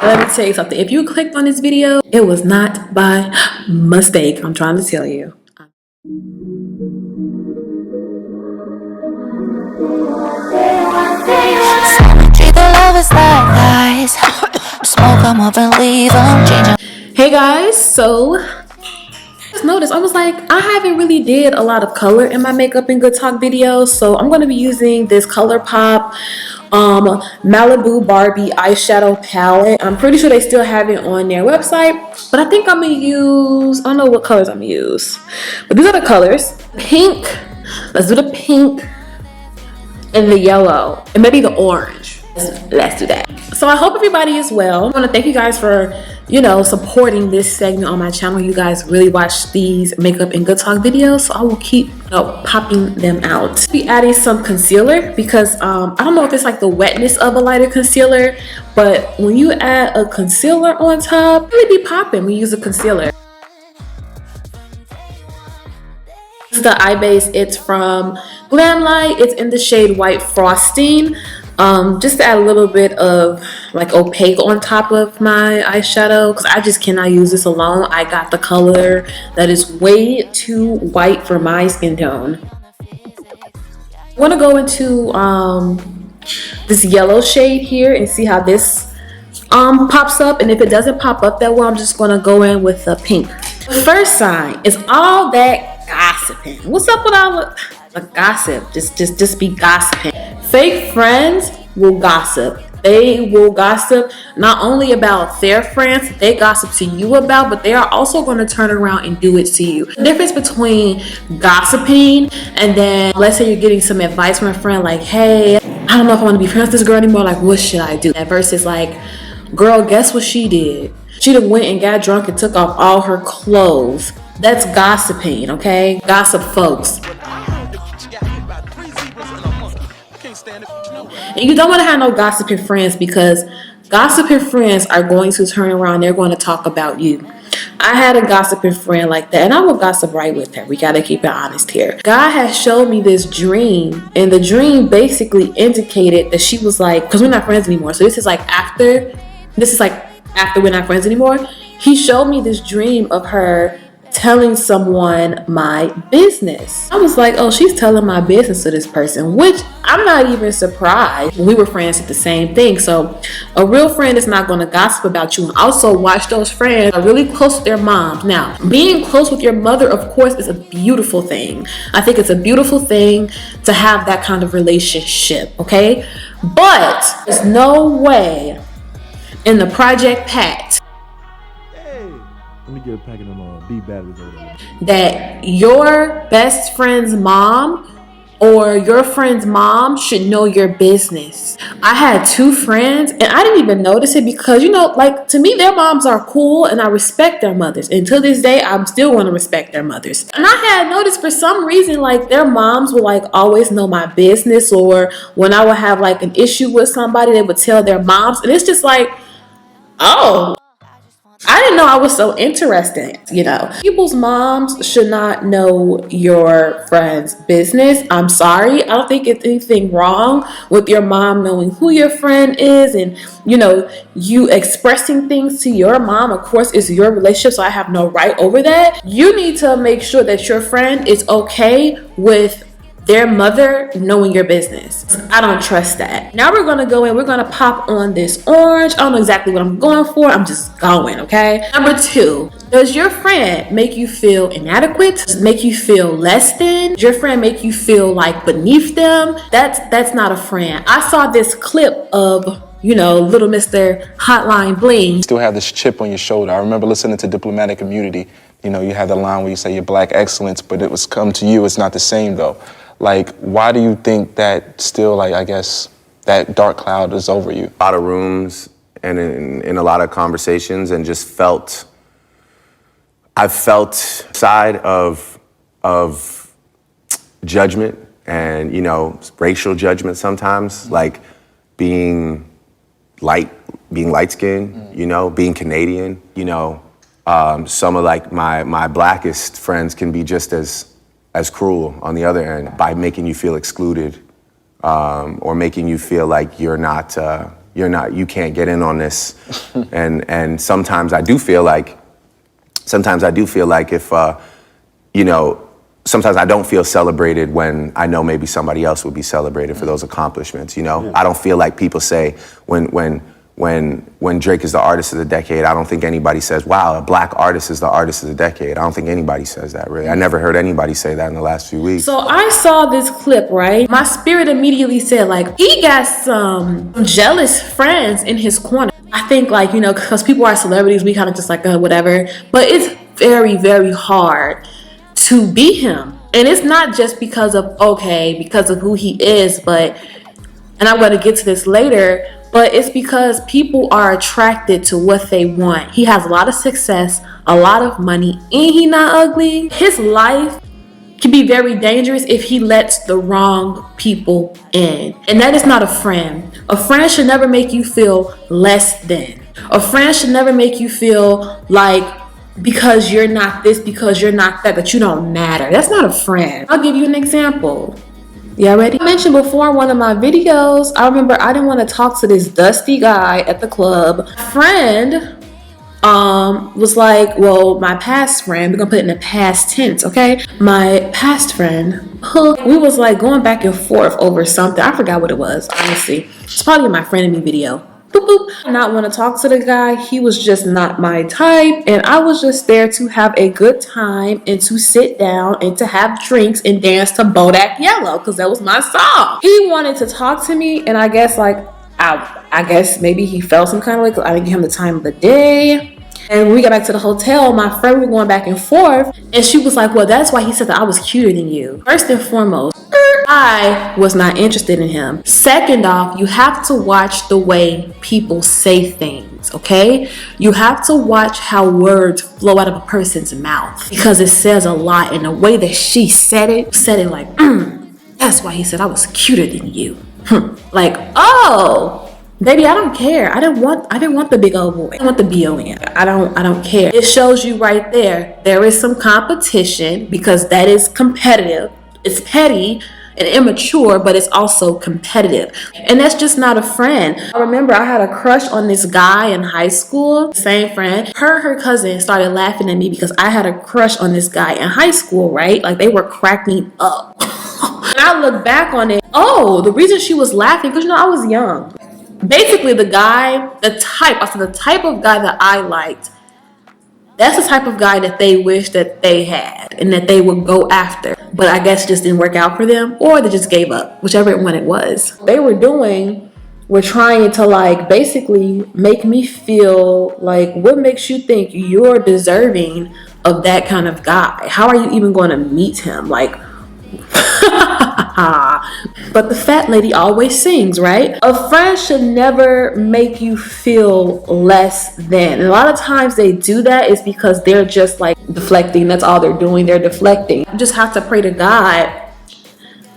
Let me tell you something. If you clicked on this video, it was not by mistake. I'm trying to tell you. Hey guys, so just noticed I was like, I haven't really did a lot of color in my makeup and good talk videos, so I'm going to be using this Colourpop Malibu Barbie eyeshadow palette. I'm pretty sure they still have it on their website, but I think I'm gonna use, I don't know what colors I'm gonna use, but these are the colors. Pink, let's do the pink and the yellow and maybe the orange. Let's do that. So I hope everybody is well. I want to thank you guys for, you know, supporting this segment on my channel. You guys really watch these makeup and good talk videos, so I will keep popping them out. I'll be adding some concealer because I don't know if it's like the wetness of a lighter concealer, but when you add a concealer on top, it really be popping when you use a concealer. This is the eye base. It's from Glam. It's in the shade White Frosting. Just to add a little bit of like opaque on top of my eyeshadow because I just cannot use this alone. I got the color that is way too white for my skin tone. I want to go into this yellow shade here and see how this pops up, and if it doesn't pop up that well, I'm just going to go in with the pink. The first sign is all that gossiping. What's up with all the gossip? Just be gossiping. Fake friends will gossip. They will gossip not only about their friends they gossip to you about, but they are also going to turn around and do it to you. The difference between gossiping and then, let's say you're getting some advice from a friend like, hey, I don't know if I want to be friends with this girl anymore, like what should I do? Versus like, girl, guess what she did? She done went and got drunk and took off all her clothes. That's gossiping, okay? Gossip folks. And you don't want to have no gossiping friends because gossiping friends are going to turn around. They're going to talk about you. I had a gossiping friend like that, and I will gossip right with her. We got to keep it honest here. God has showed me this dream, and the dream basically indicated that she was like, because we're not friends anymore. So this is like after we're not friends anymore. He showed me this dream of her telling someone my business. I was like, oh, she's telling my business to this person, which I'm not even surprised. We were friends at the same thing. So a real friend is not going to gossip about you. And also watch those friends are really close with their moms. Now, being close with your mother, of course, is a beautiful thing. I think it's a beautiful thing to have that kind of relationship, okay? But there's no way in the Project Pat let me get a packet of B batteries over there. that your best friend's mom or your friend's mom should know your business. I had two friends and I didn't even notice it because, you know, like to me, their moms are cool and I respect their mothers. And to this day, I'm still going to respect their mothers. And I had noticed for some reason, like their moms would like always know my business, or when I would have like an issue with somebody, they would tell their moms. And it's just like, oh, I didn't know I was so interested. You know, people's moms should not know your friend's business. I'm sorry. I don't think it's anything wrong with your mom knowing who your friend is and, you know, you expressing things to your mom. Of course, it's your relationship, so I have no right over that. You need to make sure that your friend is okay with their mother knowing your business. I don't trust that. Now we're gonna go in, we're gonna pop on this orange. I don't know exactly what I'm going for. I'm just going, okay? Number 2, does your friend make you feel inadequate? Does it make you feel less than? Does your friend make you feel like beneath them? That's not a friend. I saw this clip of, you know, little Mr. Hotline Bling. Still have this chip on your shoulder. I remember listening to Diplomatic Immunity. You know, you have the line where you say you're black excellence, but it was come to you, it's not the same though. Like, why do you think that still, like, I guess, that dark cloud is over you? A lot of rooms and in a lot of conversations, and just I've felt side of judgment and, you know, racial judgment sometimes, like being light-skinned, you know, being Canadian, you know, some of like my blackest friends can be just as cruel on the other end by making you feel excluded or making you feel like you're not you can't get in on this. And sometimes I do feel like if, you know, sometimes I don't feel celebrated when I know maybe somebody else would be celebrated for those accomplishments, you know? I don't feel like people say when Drake is the artist of the decade, I don't think anybody says, wow, a black artist is the artist of the decade. I don't think anybody says that, really. I never heard anybody say that in the last few weeks. So I saw this clip, right? My spirit immediately said, like, he got some jealous friends in his corner. I think, like, you know, because people are celebrities, we kind of just like, whatever. But it's very, very hard to be him. And it's not just because of who he is, but, and I'm going to get to this later, but it's because people are attracted to what they want. He has a lot of success, a lot of money, and he not ugly. His life can be very dangerous if he lets the wrong people in. And that is not a friend. A friend should never make you feel less than. A friend should never make you feel like because you're not this, because you're not that you don't matter. That's not a friend. I'll give you an example. Y'all ready? I mentioned before in one of my videos, I remember I didn't want to talk to this dusty guy at the club. My friend was like, well, my past friend, we're gonna put it in the past tense, okay? My past friend, we was like going back and forth over something. I forgot what it was, honestly. It's probably in my friend and me video. Boop, boop. I did not want to talk to the guy. He was just not my type, and I was just there to have a good time and to sit down and to have drinks and dance to Bodak Yellow, because that was my song. He wanted to talk to me, and I guess like I guess maybe he felt some kind of way because I didn't give him the time of the day. And when we got back to the hotel, my friend, we were going back and forth, and she was like, well, that's why he said that I was cuter than you. First and foremost, I was not interested in him. Second off, you have to watch the way people say things, okay? You have to watch how words flow out of a person's mouth, because it says a lot. And the way that she said it like, that's why he said I was cuter than you. Like, oh, baby, I don't care. I didn't want the big old boy. I want the B-O-N. I don't care. It shows you right there. There is some competition, because that is competitive. It's petty and immature, but it's also competitive. And that's just not a friend. I remember I had a crush on this guy in high school, same friend. Her cousin started laughing at me because I had a crush on this guy in high school, right? Like, they were cracking up. And I look back on it, the reason she was laughing, because, you know, I was young. Basically, the type of guy that I liked, that's the type of guy that they wish that they had and that they would go after. But I guess it just didn't work out for them, or they just gave up, whichever one it was. They were trying to like basically make me feel like, what makes you think you're deserving of that kind of guy? How are you even going to meet him? Like, but the fat lady always sings, right? A friend should never make you feel less than. And a lot of times they do that is because they're just like deflecting. That's all they're doing. They're deflecting. You just have to pray to God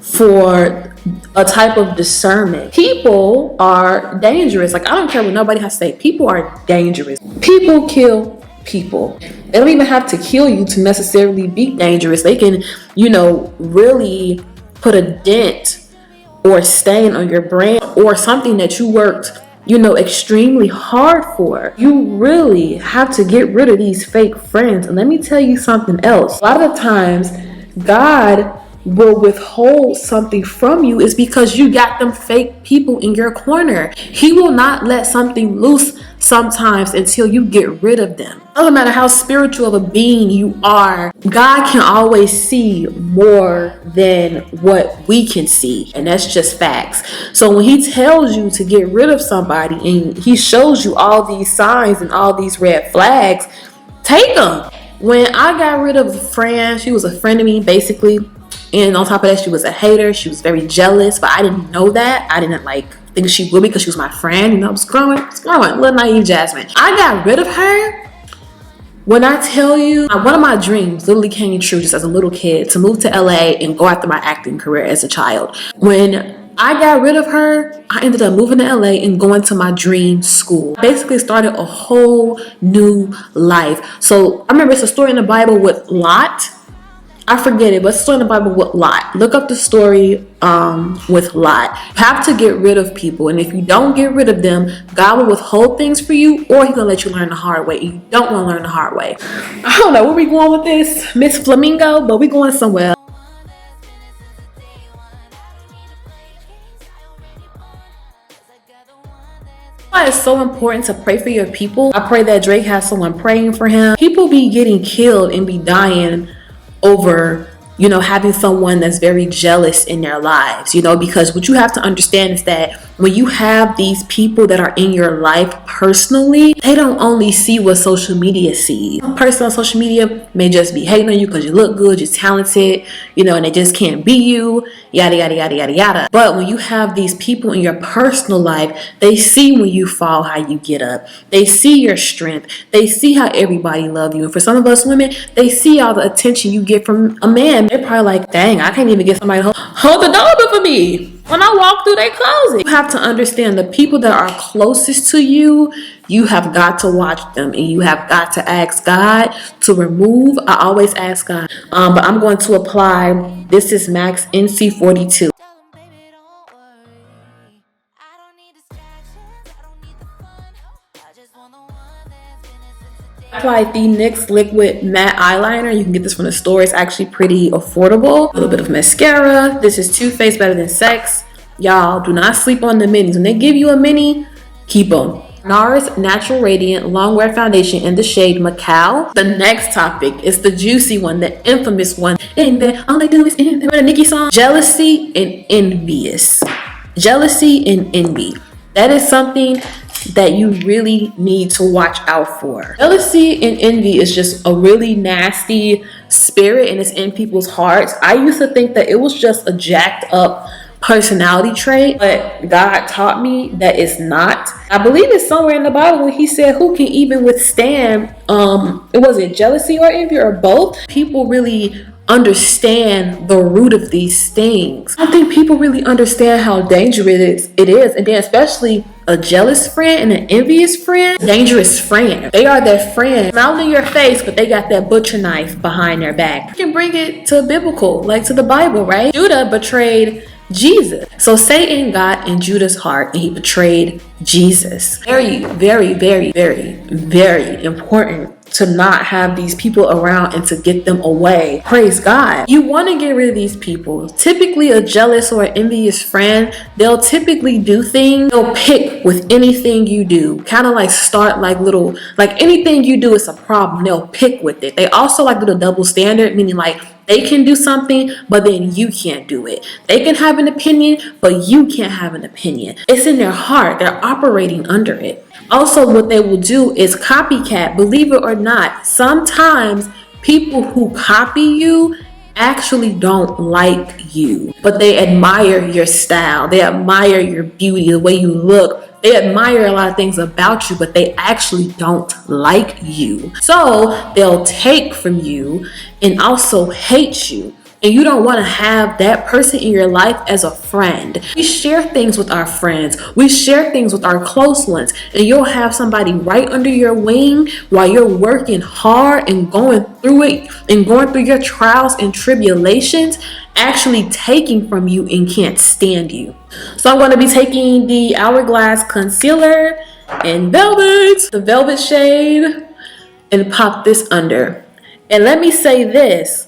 for a type of discernment. People are dangerous. Like, I don't care what nobody has to say. People are dangerous. People kill people. They don't even have to kill you to necessarily be dangerous. They can, you know, really put a dent or stain on your brand or something that you worked, you know, extremely hard for. You really have to get rid of these fake friends. And let me tell you something else. A lot of times, God will withhold something from you is because you got them fake people in your corner. He will not let something loose sometimes until you get rid of them. Doesn't matter how spiritual of a being you are, God can always see more than what we can see, and that's just facts. So when he tells you to get rid of somebody and he shows you all these signs and all these red flags, take them. When I got rid of a friend, she was a friend of me basically, and on top of that, she was a hater. She was very jealous, but I didn't know that. I didn't think she would be because she was my friend. You know, I was growing, little naive Jasmine. I got rid of her. When I tell you, one of my dreams literally came true just as a little kid, to move to LA and go after my acting career as a child. When I got rid of her, I ended up moving to LA and going to my dream school. I basically started a whole new life. So I remember it's a story in the Bible with Lot. I forget it, but it's still in the Bible with Lot. Look up the story with Lot. You have to get rid of people, and if you don't get rid of them, God will withhold things for you, or He's gonna let you learn the hard way. And you don't want to learn the hard way. I don't know where we going with this, Miss Flamingo, but we going somewhere. It's so important to pray for your people. I pray that Drake has someone praying for him. People be getting killed and be dying over, you know, having someone that's very jealous in their lives, you know, because what you have to understand is that when you have these people that are in your life personally, they don't only see what social media sees. A person on social media may just be hating on you because you look good, you're talented, you know, and they just can't be you, yada, yada, yada, yada, yada. But when you have these people in your personal life, they see when you fall, how you get up. They see your strength. They see how everybody loves you. And for some of us women, they see all the attention you get from a man. They're probably like, dang, I can't even get somebody to hold the door open for me when I walk through their closet. You have to understand the people that are closest to you, you have got to watch them, and you have got to ask God to remove. I always ask God, but I'm going to apply. This is Max NC42. Apply the NYX liquid matte eyeliner. You can get this from the store. It's actually pretty affordable. A little bit of mascara. This is Toofaced Better Than Sex. Y'all, do not sleep on the minis. When they give you a mini, keep them. Nars Natural Radiant Long Wear Foundation in the shade Macau. The next topic is the juicy one, the infamous one. And then all they do is in the Nicki song. Jealousy and envious. Jealousy and envy. That is something that you really need to watch out for. Jealousy and envy is just a really nasty spirit, and it's in people's hearts. I used to think that it was just a jacked up personality trait, but God taught me that it's not. I believe it's somewhere in the Bible when He said, who can even withstand was it jealousy or envy or both? People really understand the root of these things. I don't think people really understand how dangerous it is, and then especially a jealous friend and an envious friend. Dangerous friend. They are their friend, smiling in your face, but they got that butcher knife behind their back. You can bring it to biblical, like to the Bible, right? Judah betrayed Jesus. So Satan got in Judah's heart and he betrayed Jesus. Very, very, very, very, very important to not have these people around and to get them away. Praise God. You want to get rid of these people. Typically a jealous or envious friend, they'll typically do things, they'll pick with anything you do. Kind of like start like little, like anything you do is a problem, they'll pick with it. They also like little double standard, meaning like they can do something, but then you can't do it. They can have an opinion, but you can't have an opinion. It's in their heart. They're operating under it. Also, what they will do is copycat. Believe it or not, sometimes people who copy you actually don't like you, but they admire your style. They admire your beauty, the way you look. They admire a lot of things about you, but they actually don't like you. So they'll take from you and also hate you. And you don't want to have that person in your life as a friend. We share things with our friends. We share things with our close ones. And you'll have somebody right under your wing while you're working hard and going through it and going through your trials and tribulations, actually taking from you and can't stand you. So I'm going to be taking the Hourglass concealer in Velvet, the Velvet shade, and pop this under. And let me say this.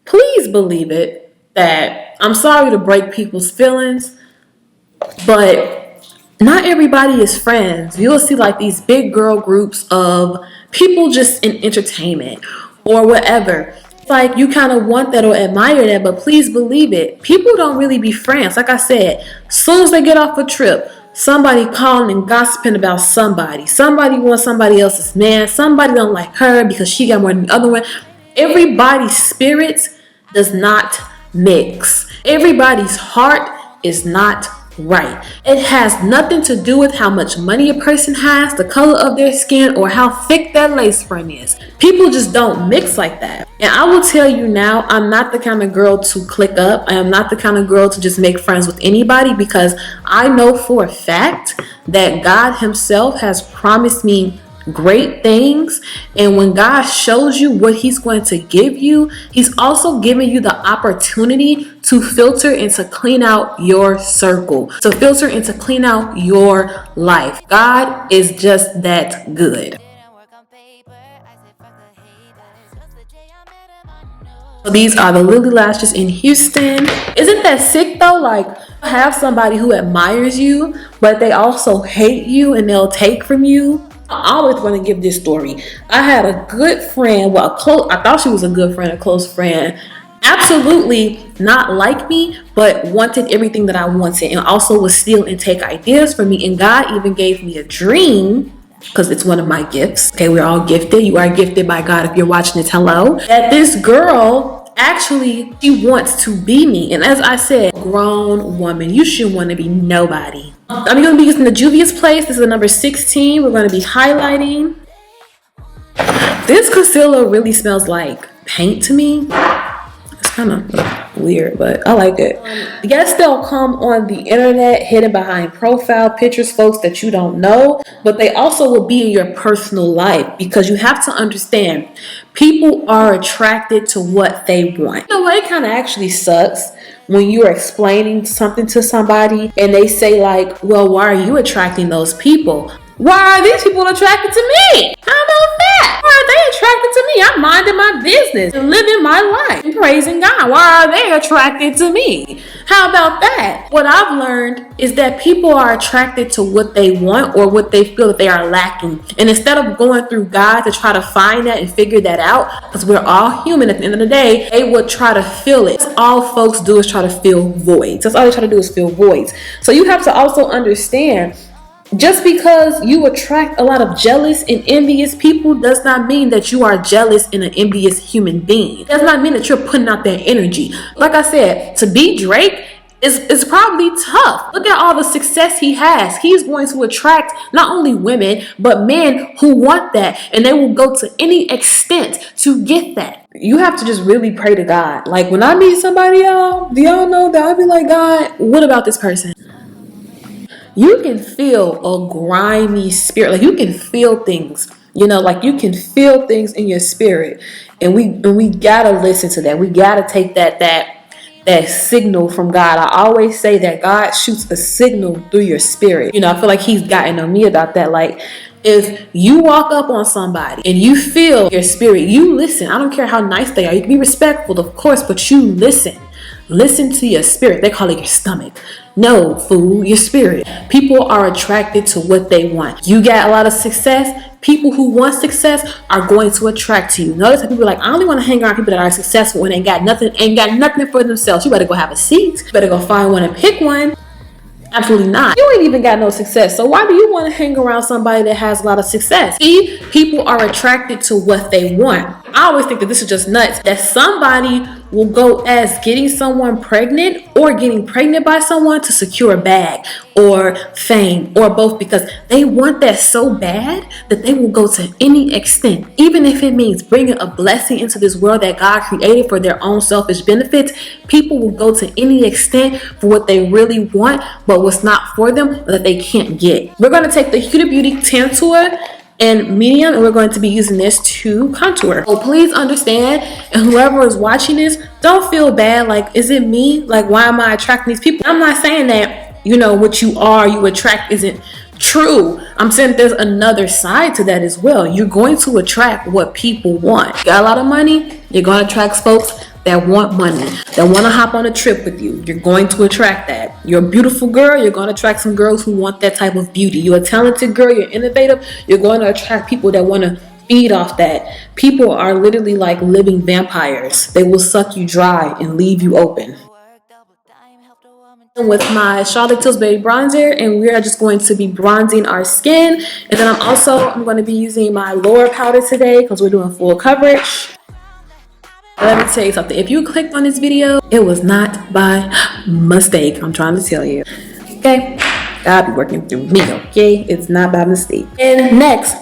Please believe it that I'm sorry to break people's feelings, but not everybody is friends. You'll see like these big girl groups of people just in entertainment or whatever. It's like you kind of want that or admire that, but please believe it. People don't really be friends. Like I said, as soon as they get off a trip, somebody calling and gossiping about somebody. Somebody wants somebody else's man. Somebody don't like her because she got more than the other one. Everybody's spirits does not mix. Everybody's heart is not right. It has nothing to do with how much money a person has, the color of their skin, or how thick their lace front is. People just don't mix like that. And I will tell you now, I'm not the kind of girl to click up. I am not the kind of girl to just make friends with anybody, because I know for a fact that God himself has promised me great things. And when God shows you what he's going to give you, he's also giving you the opportunity to filter and to clean out your circle, to filter and to clean out your life. God is just that good. So these are the Lilly lashes in Houston. Isn't that sick though? Like, have somebody who admires you, but they also hate you and they'll take from you. I always want to give this story. I had a good friend, well, I thought she was a good friend, a close friend, absolutely not like me, but wanted everything that I wanted and also would steal and take ideas from me. And God even gave me a dream, because it's one of my gifts. Okay, we're all gifted. You are gifted by God. If you're watching this, hello. That this girl, actually, she wants to be me. And as I said, grown woman, you shouldn't want to be nobody. I'm going to be using the Juvia's Place. This is the number 16. We're going to be highlighting. This concealer really smells like paint to me. It's kind of weird, but I like it. Yes, they'll come on the internet hidden behind profile pictures, folks that you don't know, but they also will be in your personal life, because you have to understand, people are attracted to what they want. You know what? It kind of actually sucks when you're explaining something to somebody and they say like, well, why are you attracting those people? Why are these people attracted to me? How about that? Why are they attracted to me? I'm minding my business and living my life and praising God. Why are they attracted to me? How about that? What I've learned is that people are attracted to what they want or what they feel that they are lacking. And instead of going through God to try to find that and figure that out, because we're all human at the end of the day, they would try to fill it. That's all folks do, is try to fill voids. That's all they try to do, is fill voids. So you have to also understand, just because you attract a lot of jealous and envious people does not mean that you are jealous and an envious human being. It does not mean that you're putting out that energy. Like I said, to be Drake is probably tough. Look at all the success he has. He's going to attract not only women, but men who want that. And they will go to any extent to get that. You have to just really pray to God. Like when I meet somebody, y'all, do y'all know that I'll be like, God, what about this person? You can feel a grimy spirit. Like you can feel things, you know, like you can feel things in your spirit. And we gotta listen to that. We gotta take that signal from God. I always say that God shoots a signal through your spirit. You know, I feel like he's gotten on me about that. Like if you walk up on somebody and you feel your spirit, you listen. I don't care how nice they are. You can be respectful, of course, but you listen. Listen to your spirit. They call it your stomach. No, fool, your spirit. People are attracted to what they want. You got a lot of success. People who want success are going to attract to you. Notice how people are like, I only want to hang around people that are successful and ain't got nothing for themselves. You better go have a seat. You better go find one and pick one. Absolutely not. You ain't even got no success. So why do you want to hang around somebody that has a lot of success? See, people are attracted to what they want. I always think that this is just nuts, that somebody will go as getting someone pregnant or getting pregnant by someone to secure a bag or fame or both, because they want that so bad that they will go to any extent, even if it means bringing a blessing into this world that God created for their own selfish benefits. People will go to any extent for what they really want, but what's not for them or that they can't get. We're going to take the Huda Beauty Tantour and medium, and we're going to be using this to contour. So please understand, and whoever is watching this, don't feel bad. Like, is it me? Like, why am I attracting these people? I'm not saying that, you know, what you attract isn't true. I'm saying there's another side to that as well. You're going to attract what people want. You got a lot of money, you're going to attract folks that want money, that want to hop on a trip with you. You're going to attract that. You're a beautiful girl, you're going to attract some girls who want that type of beauty. You're a talented girl, you're innovative, you're going to attract people that want to feed off that. People are literally like living vampires. They will suck you dry and leave you open. With my Cahrlotte Tilbury bronzer, and we are just going to be bronzing our skin. And then I'm going to be using my lower powder today because we're doing full coverage. Let me tell you something. If you clicked on this video, it was not by mistake. I'm trying to tell you. Okay? God be working through me, okay? It's not by mistake. And next,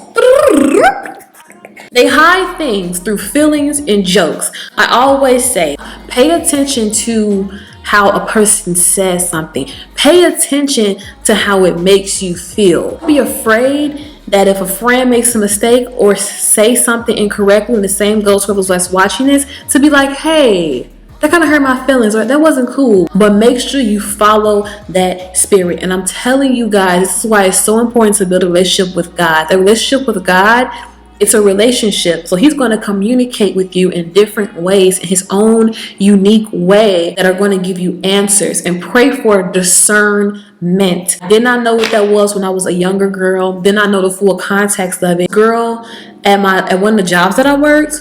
they hide things through feelings and jokes. I always say, pay attention to how a person says something. Pay attention to how it makes you feel. Don't be afraid that if a friend makes a mistake or say something incorrectly, and the same goes for those that's watching this, to be like, hey, that kind of hurt my feelings, or that wasn't cool. But make sure you follow that spirit. And I'm telling you guys, this is why it's so important to build a relationship with God. The relationship with God, it's a relationship. So he's going to communicate with you in different ways, in his own unique way, that are going to give you answers. And pray for discernment. Did not know what that was when I was a younger girl. Did not know the full context of it. Girl, at one of the jobs that I worked,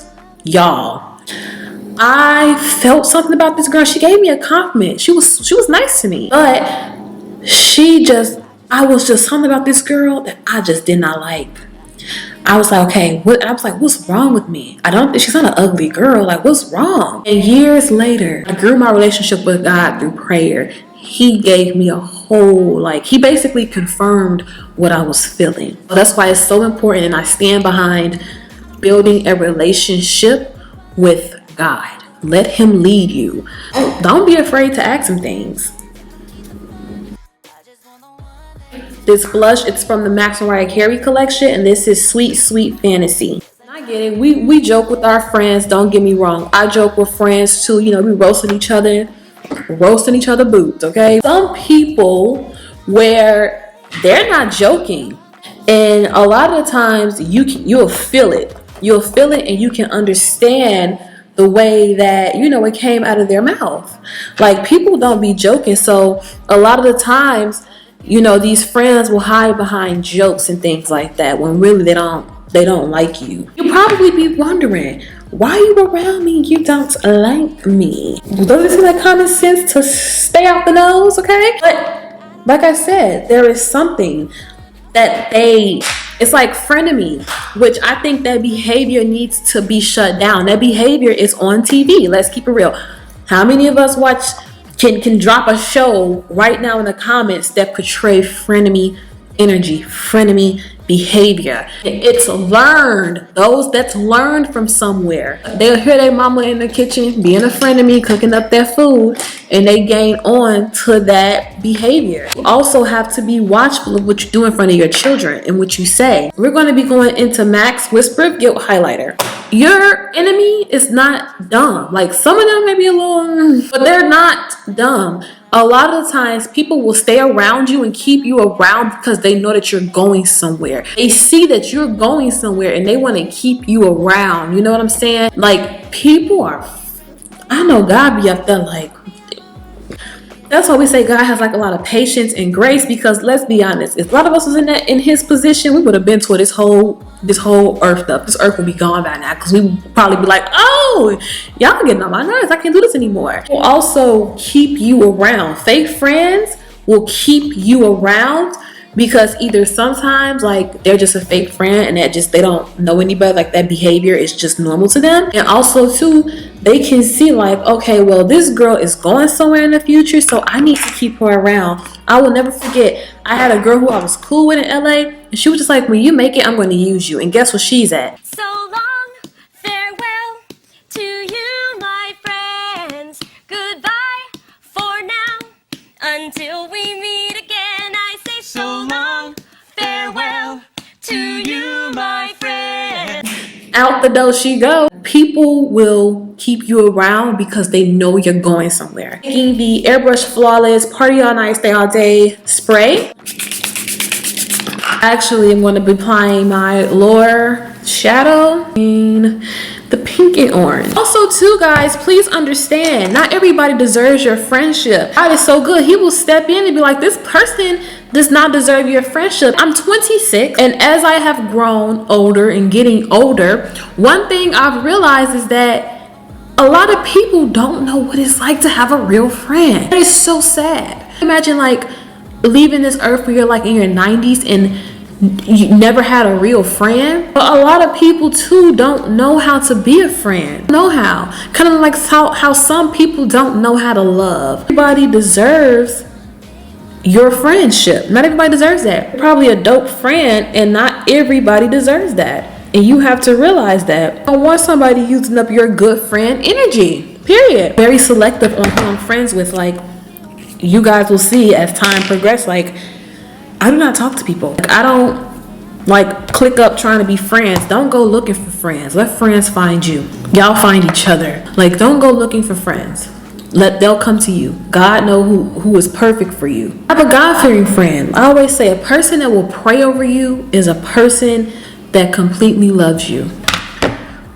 y'all, I felt something about this girl. She gave me a compliment. She was nice to me. But I was just something about this girl that I just did not like. I was like, okay, what's wrong with me? She's not an ugly girl. Like, what's wrong? And years later, I grew my relationship with God through prayer. He gave me he basically confirmed what I was feeling. So that's why it's so important, and I stand behind building a relationship with God. Let him lead you. Don't be afraid to ask him things. This blush, it's from the Mariah Carey collection, and this is Sweet Sweet Fantasy. I get it. We joke with our friends. Don't get me wrong. I joke with friends too. You know, we roasting each other boots. Okay. Some people where they're not joking, and a lot of the times you'll feel it. You'll feel it, and you can understand the way that, you know, it came out of their mouth. Like, people don't be joking. So a lot of the times, you know, these friends will hide behind jokes and things like that when really they don't like you. You'll probably be wondering, why are you around me? You don't like me. Doesn't it seem like common sense to stay out the nose, okay? But like I said, there is something that it's like frenemy, which I think that behavior needs to be shut down. That behavior is on TV. Let's keep it real. How many of us can drop a show right now in the comments that portray frenemy energy, frenemy behavior? It's learned. That's learned from somewhere. They'll hear their mama in the kitchen being a frenemy, cooking up their food, and they gain on to that behavior. You also have to be watchful of what you do in front of your children and what you say. We're going to be going into MAC's Whisper of Guilt highlighter. Your enemy is not dumb. Like, some of them may be a little, but they're not dumb. A lot of the times people will stay around you and keep you around because they know that you're going somewhere. They see that you're going somewhere and they want to keep you around. You know what I'm saying? Like, I know God be up there like, that's why we say God has like a lot of patience and grace, because let's be honest, if a lot of us was in his position, we would have been toward this whole earth up. This earth would be gone by now, because we would probably be like, oh, y'all getting on my nerves. I can't do this anymore. Will also keep you around. Fake friends will keep you around because either sometimes like they're just a fake friend and they don't know anybody, like that behavior is just normal to them. And also too, they can see like, okay, well, this girl is going somewhere in the future, so I need to keep her around. I will never forget, I had a girl who I was cool with in LA, and she was just like, when you make it, I'm going to use you. And guess what she's at? So long, farewell to you, my friends. Goodbye for now, until we meet again. I say so long, farewell to you, my friends. Out the door she go. People will keep you around because they know you're going somewhere. Taking the Airbrush Flawless Party All Night, Stay All Day spray. Actually, I'm going to be applying my lower shadow in the pink and orange. Also too, guys, please understand, not everybody deserves your friendship. God is so good. He will step in and be like, this person does not deserve your friendship. I'm 26, and as I have grown older and getting older, one thing I've realized is that a lot of people don't know what it's like to have a real friend. That is so sad. Imagine like leaving this earth where you're like in your 90s and you never had a real friend. But a lot of people too don't know how to be a friend. Know how. Kind of like how some people don't know how to love. Everybody deserves your friendship. Not everybody deserves that. You're probably a dope friend, and not everybody deserves that. And you have to realize that. I don't want somebody using up your good friend energy. Period. Very selective on who I'm friends with. Like, you guys will see as time progresses, like, I do not talk to people. Like, I don't like click up trying to be friends. Don't go looking for friends. Let friends find you. Y'all find each other. Like, don't go looking for friends. They'll come to you. God know who is perfect for you. Have a God-fearing friend. I always say a person that will pray over you is a person that completely loves you.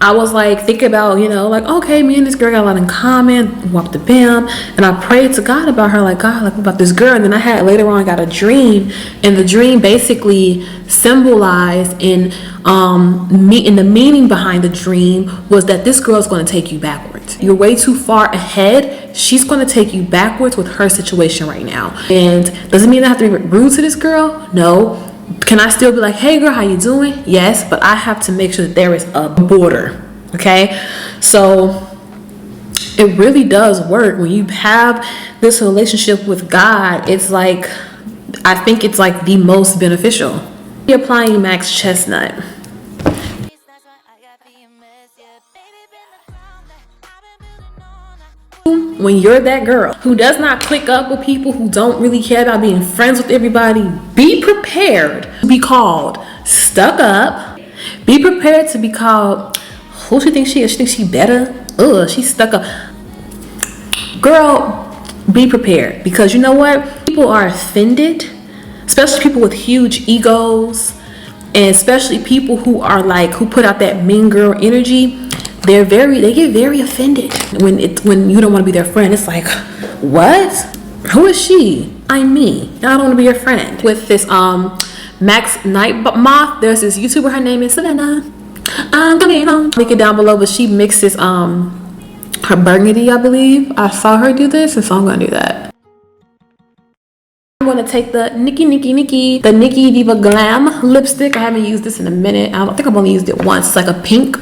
I was like thinking about, like, okay, me and this girl got a lot in common, walked the bam, and I prayed to God about her, like, God, like, about this girl. And then later on, I got a dream, and the dream basically symbolized in the meaning behind the dream was that this girl is going to take you backwards. You're way too far ahead. She's going to take you backwards with her situation right now. And doesn't mean I have to be rude to this girl. No. Can I still be like, hey girl, how you doing? Yes, but I have to make sure that there is a border. Okay, so it really does work when you have this relationship with God. It's like, I think it's like the most beneficial. Be applying MAC's Chestnut. When you're that girl who does not click up with people, who don't really care about being friends with everybody, be prepared to be called stuck up. Be prepared to be called, who she thinks she is? She thinks she better? Ugh, she's stuck up. Girl, be prepared, because you know what? People are offended, especially people with huge egos, and especially people who put out that mean girl energy. They get very offended when you don't want to be their friend. It's like, what? Who is she? I'm me. I don't want to be your friend. With this Max Night Moth, there's this YouTuber. Her name is Savannah. I'm gonna link it down below, but she mixes her burgundy, I believe. I saw her do this, and so I'm gonna do that. I'm gonna take the Nicki Viva Glam lipstick. I haven't used this in a minute. I think I've only used it once. It's like a pink.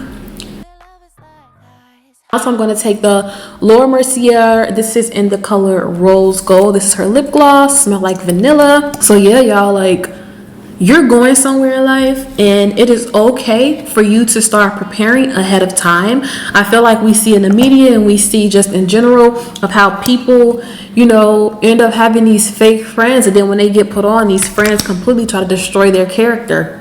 Also, I'm going to take the Laura Mercier. This is in the color Rose Gold. This is her lip gloss. Smell like vanilla. So yeah, y'all, like, you're going somewhere in life, and it is okay for you to start preparing ahead of time. I feel like we see in the media, and we see just in general, of how people, end up having these fake friends, and then when they get put on, these friends completely try to destroy their character.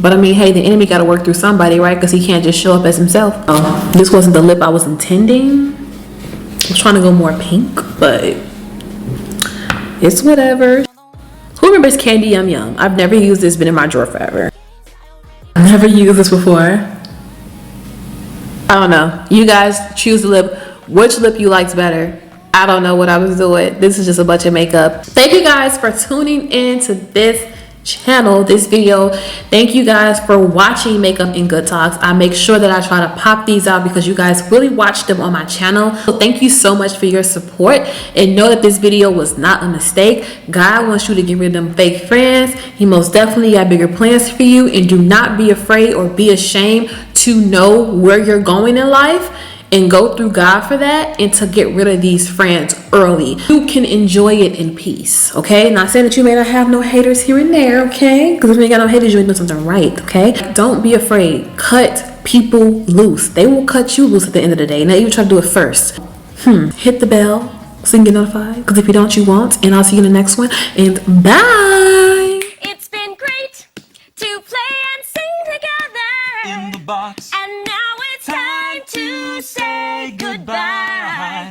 But I mean, hey, the enemy got to work through somebody, right? Because he can't just show up as himself. This wasn't the lip I was intending. I was trying to go more pink, but it's whatever. Who remembers Candy Yum Yum? I've never used this. Been in my drawer forever. I've never used this before. I don't know. You guys choose the lip. Which lip you liked better? I don't know what I was doing. This is just a bunch of makeup. Thank you guys for tuning in to this channel, this video. Thank you guys for watching Makeup and Good Talks. I make sure that I try to pop these out because you guys really watch them on my channel. So thank you so much for your support, and know that this video was not a mistake. God wants you to get rid of them fake friends. He most definitely got bigger plans for you, and do not be afraid or be ashamed to know where you're going in life, and go through God for that, and to get rid of these friends early. You can enjoy it in peace, okay? Not saying that you may not have no haters here and there, okay? Because if you ain't got no haters, you ain't doing something right, okay? Don't be afraid. Cut people loose. They will cut you loose at the end of the day. Now you try to do it first. Hit the bell so you can get notified. Because if you don't, you won't. And I'll see you in the next one. And bye! It's been great to play and sing together in the box. And now it's time to say goodbye.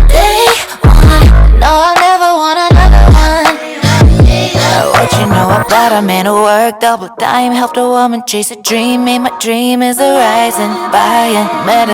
They want, no, I never want another one. What you know about a man who worked double time, helped a woman chase a dream, made my dream is a rising, buying,